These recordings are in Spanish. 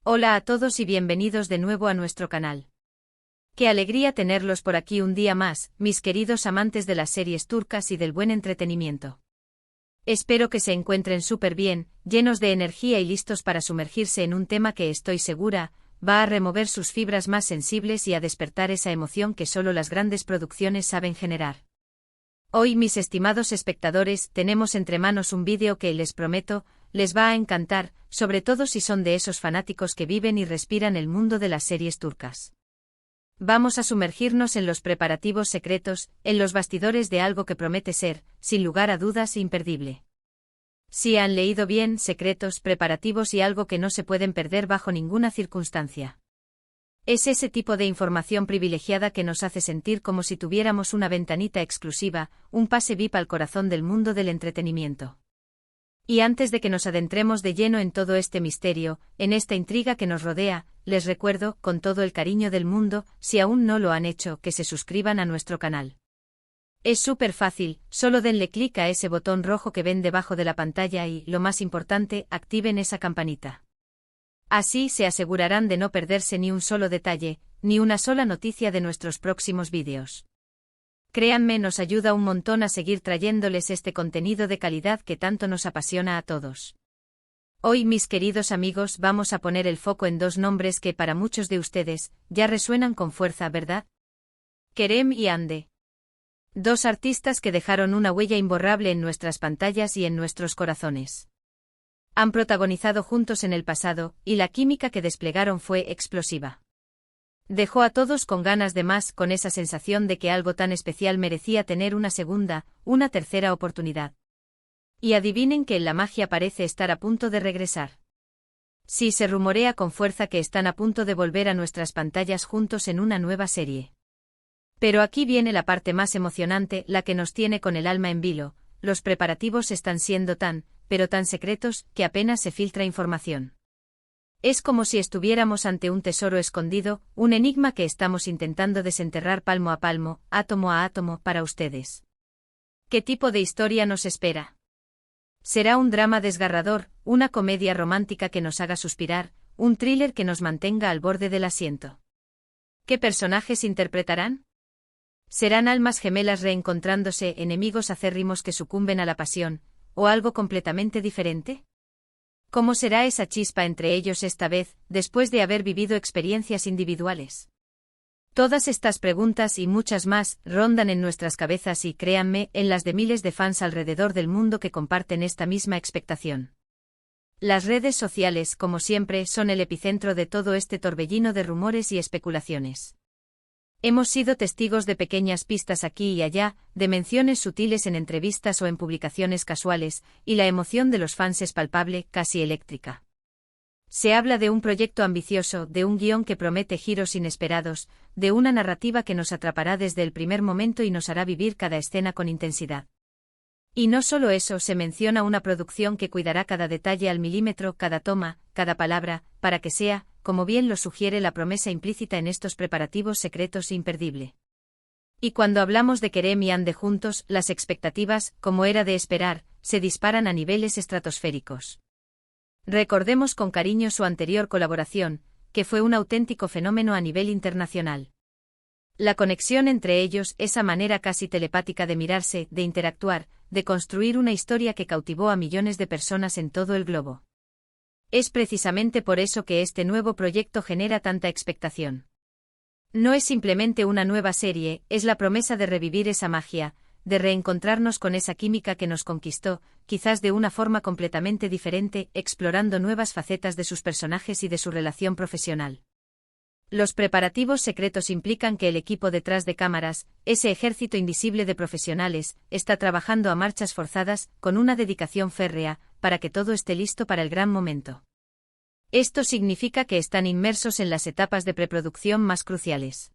Hola a todos y bienvenidos de nuevo a nuestro canal. Qué alegría tenerlos por aquí un día más, mis queridos amantes de las series turcas y del buen entretenimiento. Espero que se encuentren súper bien, llenos de energía y listos para sumergirse en un tema que estoy segura, va a remover sus fibras más sensibles y a despertar esa emoción que solo las grandes producciones saben generar. Hoy, mis estimados espectadores, tenemos entre manos un vídeo que, les prometo, les va a encantar, sobre todo si son de esos fanáticos que viven y respiran el mundo de las series turcas. Vamos a sumergirnos en los preparativos secretos, en los bastidores de algo que promete ser, sin lugar a dudas, imperdible. Si han leído bien, secretos, preparativos y algo que no se pueden perder bajo ninguna circunstancia. Es ese tipo de información privilegiada que nos hace sentir como si tuviéramos una ventanita exclusiva, un pase VIP al corazón del mundo del entretenimiento. Y antes de que nos adentremos de lleno en todo este misterio, en esta intriga que nos rodea, les recuerdo, con todo el cariño del mundo, si aún no lo han hecho, que se suscriban a nuestro canal. Es súper fácil, solo denle clic a ese botón rojo que ven debajo de la pantalla y, lo más importante, activen esa campanita. Así se asegurarán de no perderse ni un solo detalle, ni una sola noticia de nuestros próximos vídeos. Créanme, nos ayuda un montón a seguir trayéndoles este contenido de calidad que tanto nos apasiona a todos. Hoy, mis queridos amigos, vamos a poner el foco en dos nombres que para muchos de ustedes ya resuenan con fuerza, ¿verdad? Kerem y Hande. Dos artistas que dejaron una huella imborrable en nuestras pantallas y en nuestros corazones. Han protagonizado juntos en el pasado, y la química que desplegaron fue explosiva. Dejó a todos con ganas de más, con esa sensación de que algo tan especial merecía tener una segunda, una tercera oportunidad. Y adivinen que la magia parece estar a punto de regresar. Sí, se rumorea con fuerza que están a punto de volver a nuestras pantallas juntos en una nueva serie. Pero aquí viene la parte más emocionante, la que nos tiene con el alma en vilo. Los preparativos están siendo pero tan secretos, que apenas se filtra información. Es como si estuviéramos ante un tesoro escondido, un enigma que estamos intentando desenterrar palmo a palmo, átomo a átomo, para ustedes. ¿Qué tipo de historia nos espera? ¿Será un drama desgarrador, una comedia romántica que nos haga suspirar, un thriller que nos mantenga al borde del asiento? ¿Qué personajes interpretarán? ¿Serán almas gemelas reencontrándose, enemigos acérrimos que sucumben a la pasión, o algo completamente diferente? ¿Cómo será esa chispa entre ellos esta vez, después de haber vivido experiencias individuales? Todas estas preguntas y muchas más rondan en nuestras cabezas y, créanme, en las de miles de fans alrededor del mundo que comparten esta misma expectación. Las redes sociales, como siempre, son el epicentro de todo este torbellino de rumores y especulaciones. Hemos sido testigos de pequeñas pistas aquí y allá, de menciones sutiles en entrevistas o en publicaciones casuales, y la emoción de los fans es palpable, casi eléctrica. Se habla de un proyecto ambicioso, de un guión que promete giros inesperados, de una narrativa que nos atrapará desde el primer momento y nos hará vivir cada escena con intensidad. Y no solo eso, se menciona una producción que cuidará cada detalle al milímetro, cada toma, cada palabra, para que sea, como bien lo sugiere la promesa implícita en estos preparativos secretos, imperdible. Y cuando hablamos de Kerem y Hande juntos, las expectativas, como era de esperar, se disparan a niveles estratosféricos. Recordemos con cariño su anterior colaboración, que fue un auténtico fenómeno a nivel internacional. La conexión entre ellos, esa manera casi telepática de mirarse, de interactuar, de construir una historia que cautivó a millones de personas en todo el globo. Es precisamente por eso que este nuevo proyecto genera tanta expectación. No es simplemente una nueva serie, es la promesa de revivir esa magia, de reencontrarnos con esa química que nos conquistó, quizás de una forma completamente diferente, explorando nuevas facetas de sus personajes y de su relación profesional. Los preparativos secretos implican que el equipo detrás de cámaras, ese ejército invisible de profesionales, está trabajando a marchas forzadas, con una dedicación férrea, para que todo esté listo para el gran momento. Esto significa que están inmersos en las etapas de preproducción más cruciales.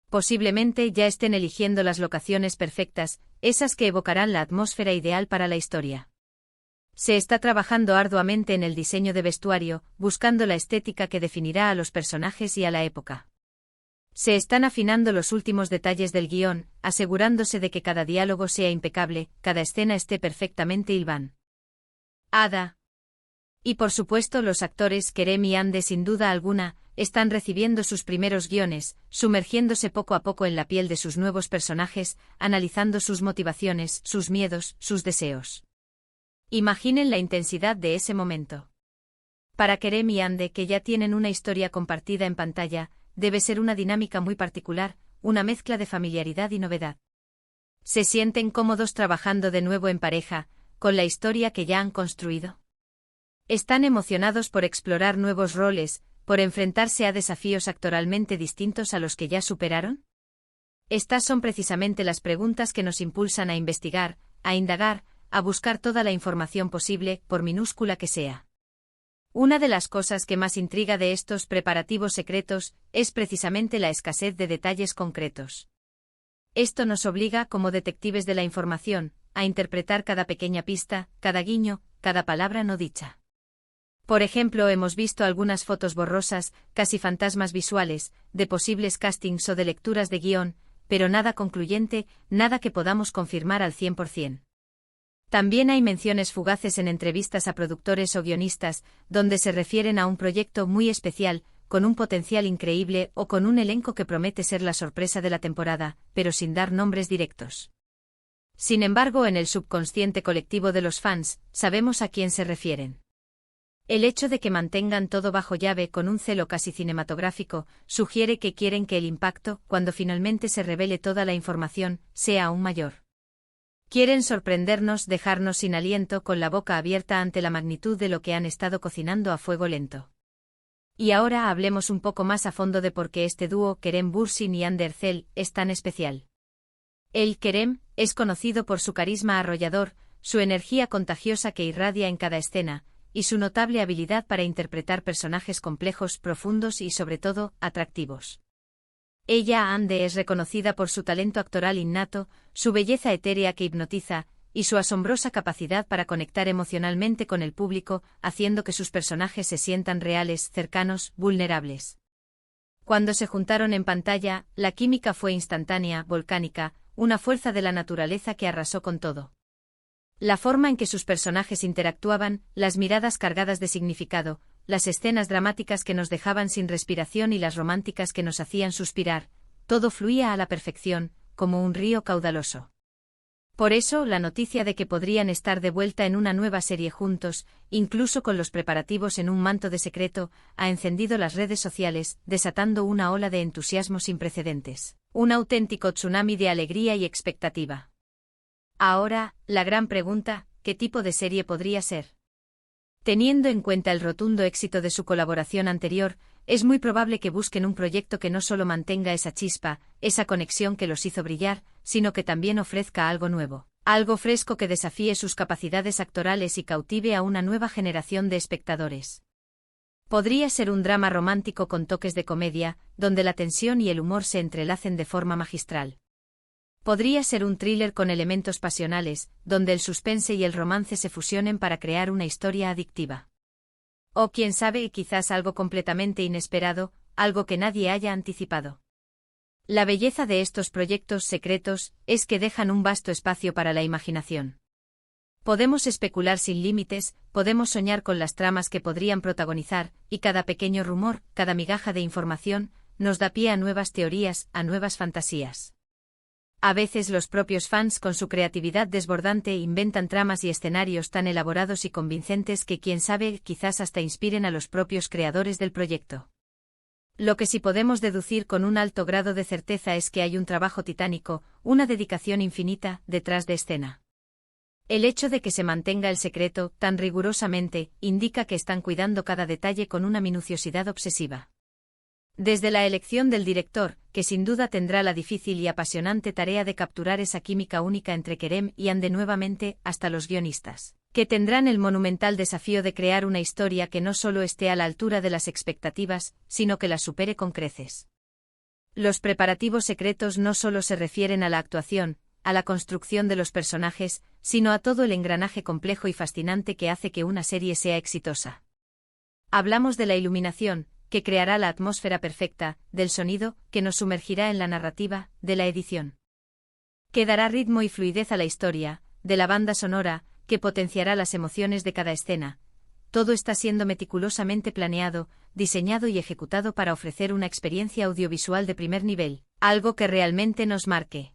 Posiblemente ya estén eligiendo las locaciones perfectas, esas que evocarán la atmósfera ideal para la historia. Se está trabajando arduamente en el diseño de vestuario, buscando la estética que definirá a los personajes y a la época. Se están afinando los últimos detalles del guión, asegurándose de que cada diálogo sea impecable, cada escena esté perfectamente hilvan. Ada. Y por supuesto los actores Kerem y Ande sin duda alguna, están recibiendo sus primeros guiones, sumergiéndose poco a poco en la piel de sus nuevos personajes, analizando sus motivaciones, sus miedos, sus deseos. Imaginen la intensidad de ese momento. Para Kerem y Ande, que ya tienen una historia compartida en pantalla, debe ser una dinámica muy particular, una mezcla de familiaridad y novedad. ¿Se sienten cómodos trabajando de nuevo en pareja, con la historia que ya han construido? ¿Están emocionados por explorar nuevos roles, por enfrentarse a desafíos actoralmente distintos a los que ya superaron? Estas son precisamente las preguntas que nos impulsan a investigar, a indagar, a buscar toda la información posible, por minúscula que sea. Una de las cosas que más intriga de estos preparativos secretos es precisamente la escasez de detalles concretos. Esto nos obliga, como detectives de la información, a interpretar cada pequeña pista, cada guiño, cada palabra no dicha. Por ejemplo, hemos visto algunas fotos borrosas, casi fantasmas visuales, de posibles castings o de lecturas de guión, pero nada concluyente, nada que podamos confirmar al 100%. También hay menciones fugaces en entrevistas a productores o guionistas, donde se refieren a un proyecto muy especial, con un potencial increíble o con un elenco que promete ser la sorpresa de la temporada, pero sin dar nombres directos. Sin embargo, en el subconsciente colectivo de los fans, sabemos a quién se refieren. El hecho de que mantengan todo bajo llave con un celo casi cinematográfico, sugiere que quieren que el impacto, cuando finalmente se revele toda la información, sea aún mayor. Quieren sorprendernos, dejarnos sin aliento, con la boca abierta ante la magnitud de lo que han estado cocinando a fuego lento. Y ahora hablemos un poco más a fondo de por qué este dúo Kerem Bürsin y Hande Erçel es tan especial. El Kerem es conocido por su carisma arrollador, su energía contagiosa que irradia en cada escena, y su notable habilidad para interpretar personajes complejos, profundos y sobre todo, atractivos. Ella, Hande, es reconocida por su talento actoral innato, su belleza etérea que hipnotiza, y su asombrosa capacidad para conectar emocionalmente con el público, haciendo que sus personajes se sientan reales, cercanos, vulnerables. Cuando se juntaron en pantalla, la química fue instantánea, volcánica, una fuerza de la naturaleza que arrasó con todo. La forma en que sus personajes interactuaban, las miradas cargadas de significado, las escenas dramáticas que nos dejaban sin respiración y las románticas que nos hacían suspirar, todo fluía a la perfección, como un río caudaloso. Por eso, la noticia de que podrían estar de vuelta en una nueva serie juntos, incluso con los preparativos en un manto de secreto, ha encendido las redes sociales, desatando una ola de entusiasmo sin precedentes, un auténtico tsunami de alegría y expectativa. Ahora, la gran pregunta, ¿qué tipo de serie podría ser? Teniendo en cuenta el rotundo éxito de su colaboración anterior, es muy probable que busquen un proyecto que no solo mantenga esa chispa, esa conexión que los hizo brillar, sino que también ofrezca algo nuevo, algo fresco que desafíe sus capacidades actorales y cautive a una nueva generación de espectadores. Podría ser un drama romántico con toques de comedia, donde la tensión y el humor se entrelacen de forma magistral. Podría ser un thriller con elementos pasionales, donde el suspense y el romance se fusionen para crear una historia adictiva. O quién sabe, quizás algo completamente inesperado, algo que nadie haya anticipado. La belleza de estos proyectos secretos es que dejan un vasto espacio para la imaginación. Podemos especular sin límites, podemos soñar con las tramas que podrían protagonizar, y cada pequeño rumor, cada migaja de información, nos da pie a nuevas teorías, a nuevas fantasías. A veces los propios fans, con su creatividad desbordante, inventan tramas y escenarios tan elaborados y convincentes que quién sabe, quizás hasta inspiren a los propios creadores del proyecto. Lo que sí podemos deducir con un alto grado de certeza es que hay un trabajo titánico, una dedicación infinita, detrás de escena. El hecho de que se mantenga el secreto tan rigurosamente indica que están cuidando cada detalle con una minuciosidad obsesiva. Desde la elección del director, que sin duda tendrá la difícil y apasionante tarea de capturar esa química única entre Kerem y Hande nuevamente, hasta los guionistas, que tendrán el monumental desafío de crear una historia que no solo esté a la altura de las expectativas, sino que las supere con creces. Los preparativos secretos no solo se refieren a la actuación, a la construcción de los personajes, sino a todo el engranaje complejo y fascinante que hace que una serie sea exitosa. Hablamos de la iluminación, que creará la atmósfera perfecta, del sonido, que nos sumergirá en la narrativa, de la edición, que dará ritmo y fluidez a la historia, de la banda sonora, que potenciará las emociones de cada escena, todo está siendo meticulosamente planeado, diseñado y ejecutado para ofrecer una experiencia audiovisual de primer nivel, algo que realmente nos marque.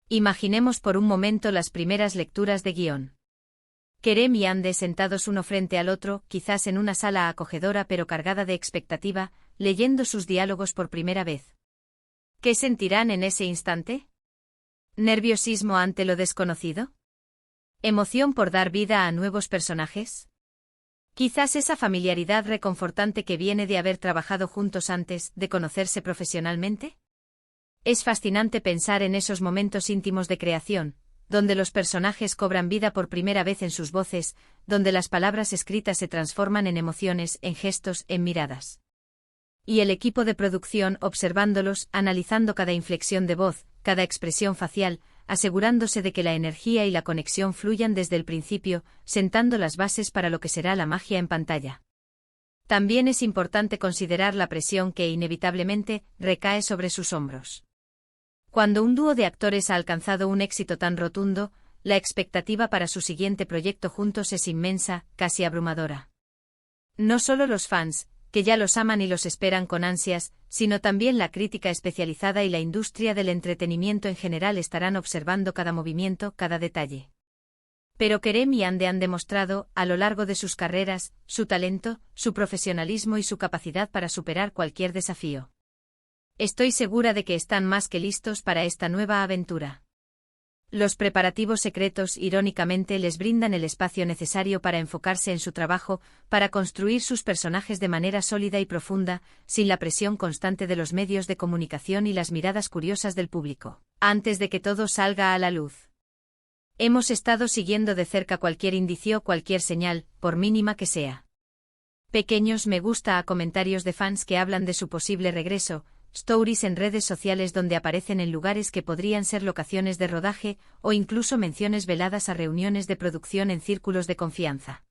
Imaginemos por un momento las primeras lecturas de guión. Kerem y Ande sentados uno frente al otro, quizás en una sala acogedora pero cargada de expectativa, leyendo sus diálogos por primera vez. ¿Qué sentirán en ese instante? ¿Nerviosismo ante lo desconocido? ¿Emoción por dar vida a nuevos personajes? Quizás esa familiaridad reconfortante que viene de haber trabajado juntos antes de conocerse profesionalmente. Es fascinante pensar en esos momentos íntimos de creación, donde los personajes cobran vida por primera vez en sus voces, donde las palabras escritas se transforman en emociones, en gestos, en miradas. Y el equipo de producción observándolos, analizando cada inflexión de voz, cada expresión facial, asegurándose de que la energía y la conexión fluyan desde el principio, sentando las bases para lo que será la magia en pantalla. También es importante considerar la presión que inevitablemente recae sobre sus hombros. Cuando un dúo de actores ha alcanzado un éxito tan rotundo, la expectativa para su siguiente proyecto juntos es inmensa, casi abrumadora. No solo los fans, que ya los aman y los esperan con ansias, sino también la crítica especializada y la industria del entretenimiento en general estarán observando cada movimiento, cada detalle. Pero Kerem y Ande han demostrado, a lo largo de sus carreras, su talento, su profesionalismo y su capacidad para superar cualquier desafío. Estoy segura de que están más que listos para esta nueva aventura. Los preparativos secretos, irónicamente, les brindan el espacio necesario para enfocarse en su trabajo, para construir sus personajes de manera sólida y profunda, sin la presión constante de los medios de comunicación y las miradas curiosas del público, antes de que todo salga a la luz. Hemos estado siguiendo de cerca cualquier indicio, cualquier señal, por mínima que sea. Pequeños me gusta a comentarios de fans que hablan de su posible regreso, stories en redes sociales donde aparecen en lugares que podrían ser locaciones de rodaje, o incluso menciones veladas a reuniones de producción en círculos de confianza.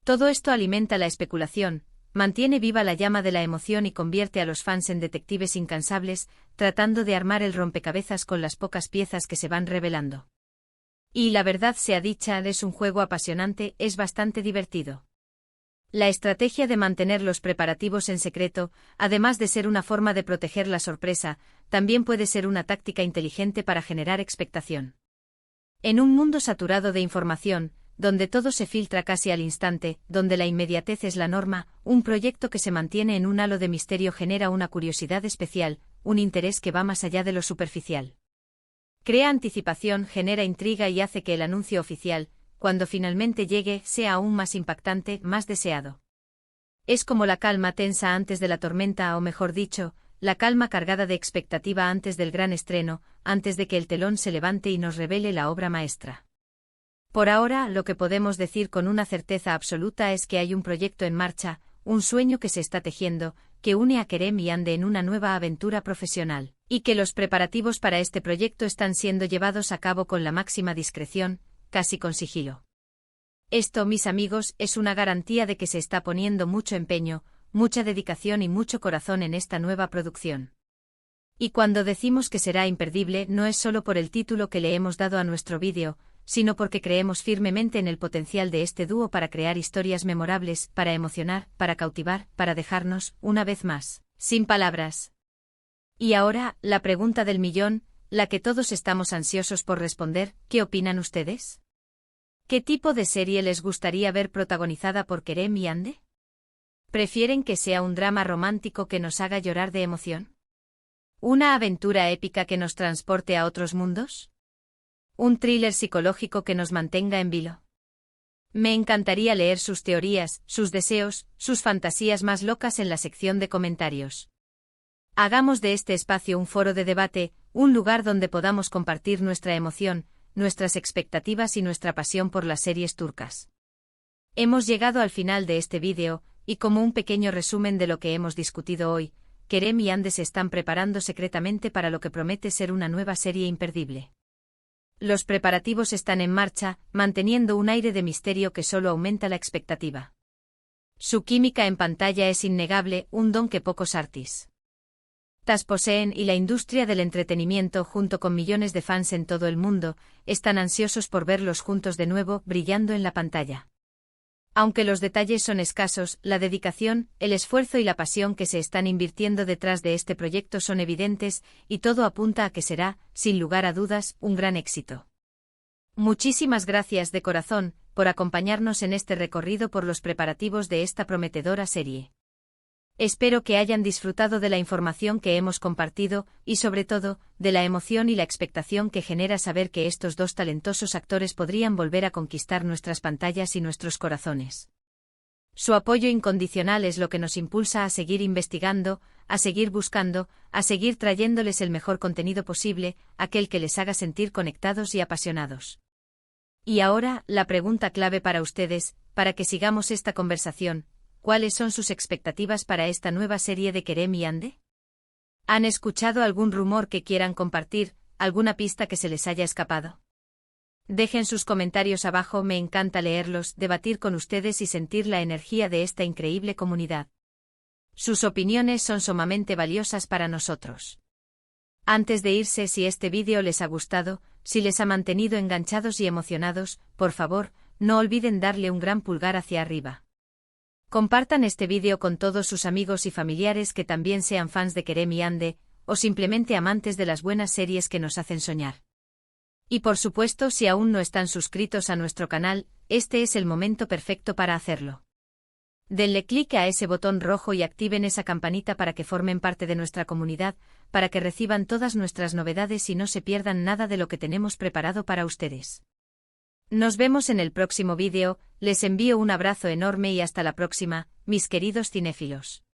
Todo esto alimenta la especulación, mantiene viva la llama de la emoción y convierte a los fans en detectives incansables, tratando de armar el rompecabezas con las pocas piezas que se van revelando. Y la verdad sea dicha, es un juego apasionante, es bastante divertido. La estrategia de mantener los preparativos en secreto, además de ser una forma de proteger la sorpresa, también puede ser una táctica inteligente para generar expectación. En un mundo saturado de información, donde todo se filtra casi al instante, donde la inmediatez es la norma, un proyecto que se mantiene en un halo de misterio genera una curiosidad especial, un interés que va más allá de lo superficial. Crea anticipación, genera intriga y hace que el anuncio oficial, cuando finalmente llegue, sea aún más impactante, más deseado. Es como la calma tensa antes de la tormenta, o mejor dicho, la calma cargada de expectativa antes del gran estreno, antes de que el telón se levante y nos revele la obra maestra. Por ahora, lo que podemos decir con una certeza absoluta es que hay un proyecto en marcha, un sueño que se está tejiendo, que une a Kerem y Ande en una nueva aventura profesional, y que los preparativos para este proyecto están siendo llevados a cabo con la máxima discreción, casi con sigilo. Esto, mis amigos, es una garantía de que se está poniendo mucho empeño, mucha dedicación y mucho corazón en esta nueva producción. Y cuando decimos que será imperdible, no es solo por el título que le hemos dado a nuestro vídeo, sino porque creemos firmemente en el potencial de este dúo para crear historias memorables, para emocionar, para cautivar, para dejarnos, una vez más, sin palabras. Y ahora, la pregunta del millón, la que todos estamos ansiosos por responder, ¿qué opinan ustedes? ¿Qué tipo de serie les gustaría ver protagonizada por Kerem y Ande? ¿Prefieren que sea un drama romántico que nos haga llorar de emoción? ¿Una aventura épica que nos transporte a otros mundos? ¿Un thriller psicológico que nos mantenga en vilo? Me encantaría leer sus teorías, sus deseos, sus fantasías más locas en la sección de comentarios. Hagamos de este espacio un foro de debate, un lugar donde podamos compartir nuestra emoción, nuestras expectativas y nuestra pasión por las series turcas. Hemos llegado al final de este vídeo, y como un pequeño resumen de lo que hemos discutido hoy, Kerem y Ande se están preparando secretamente para lo que promete ser una nueva serie imperdible. Los preparativos están en marcha, manteniendo un aire de misterio que solo aumenta la expectativa. Su química en pantalla es innegable, un don que pocos artistas poseen, y la industria del entretenimiento, junto con millones de fans en todo el mundo, están ansiosos por verlos juntos de nuevo, brillando en la pantalla. Aunque los detalles son escasos, la dedicación, el esfuerzo y la pasión que se están invirtiendo detrás de este proyecto son evidentes, y todo apunta a que será, sin lugar a dudas, un gran éxito. Muchísimas gracias de corazón por acompañarnos en este recorrido por los preparativos de esta prometedora serie. Espero que hayan disfrutado de la información que hemos compartido y, sobre todo, de la emoción y la expectación que genera saber que estos dos talentosos actores podrían volver a conquistar nuestras pantallas y nuestros corazones. Su apoyo incondicional es lo que nos impulsa a seguir investigando, a seguir buscando, a seguir trayéndoles el mejor contenido posible, aquel que les haga sentir conectados y apasionados. Y ahora, la pregunta clave para ustedes, para que sigamos esta conversación: ¿cuáles son sus expectativas para esta nueva serie de Kerem y Ande? ¿Han escuchado algún rumor que quieran compartir, alguna pista que se les haya escapado? Dejen sus comentarios abajo, me encanta leerlos, debatir con ustedes y sentir la energía de esta increíble comunidad. Sus opiniones son sumamente valiosas para nosotros. Antes de irse, si este vídeo les ha gustado, si les ha mantenido enganchados y emocionados, por favor, no olviden darle un gran pulgar hacia arriba. Compartan este vídeo con todos sus amigos y familiares que también sean fans de Kerem y Ande, o simplemente amantes de las buenas series que nos hacen soñar. Y por supuesto, si aún no están suscritos a nuestro canal, este es el momento perfecto para hacerlo. Denle clic a ese botón rojo y activen esa campanita para que formen parte de nuestra comunidad, para que reciban todas nuestras novedades y no se pierdan nada de lo que tenemos preparado para ustedes. Nos vemos en el próximo vídeo, les envío un abrazo enorme y hasta la próxima, mis queridos cinéfilos.